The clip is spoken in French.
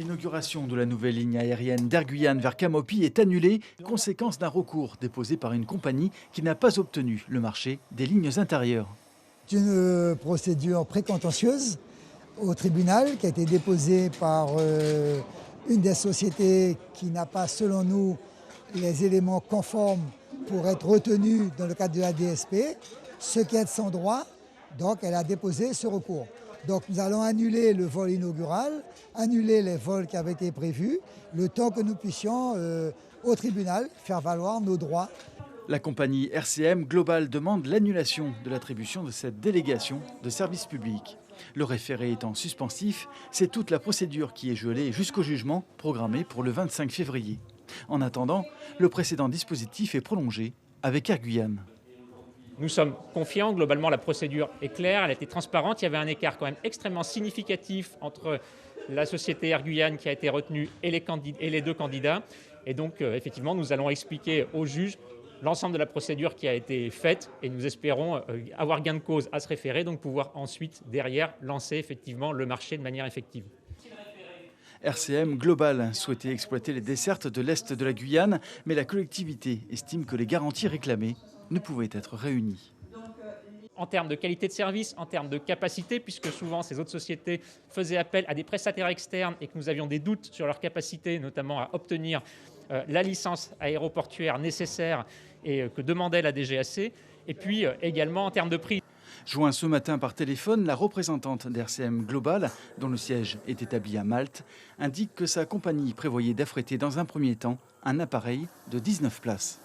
L'inauguration de la nouvelle ligne aérienne d'Air Guyane vers Camopi est annulée, conséquence d'un recours déposé par une compagnie qui n'a pas obtenu le marché des lignes intérieures. C'est une procédure précontentieuse au tribunal qui a été déposée par une des sociétés qui n'a pas, selon nous, les éléments conformes pour être retenue dans le cadre de la DSP, ce qui est de son droit. Donc elle a déposé ce recours. Donc nous allons annuler le vol inaugural, annuler les vols qui avaient été prévus, le temps que nous puissions au tribunal faire valoir nos droits. La compagnie RCM Global demande l'annulation de l'attribution de cette délégation de service public. Le référé étant suspensif, c'est toute la procédure qui est gelée jusqu'au jugement programmé pour le 25 février. En attendant, le précédent dispositif est prolongé avec Air Guyane. Nous sommes confiants, globalement la procédure est claire, elle a été transparente, il y avait un écart quand même extrêmement significatif entre la société Air Guyane qui a été retenue et les deux candidats. Et donc effectivement nous allons expliquer aux juges l'ensemble de la procédure qui a été faite et nous espérons avoir gain de cause à ce référé, donc pouvoir ensuite derrière lancer effectivement le marché de manière effective. RCM Global souhaitait exploiter les dessertes de l'Est de la Guyane, mais la collectivité estime que les garanties réclamées ne pouvaient être réunies. En termes de qualité de service, en termes de capacité, puisque souvent ces autres sociétés faisaient appel à des prestataires externes et que nous avions des doutes sur leur capacité, notamment à obtenir la licence aéroportuaire nécessaire et que demandait la DGAC, et puis également en termes de prix. Joint ce matin par téléphone, la représentante d'RCM Global, dont le siège est établi à Malte, indique que sa compagnie prévoyait d'affréter dans un premier temps un appareil de 19 places.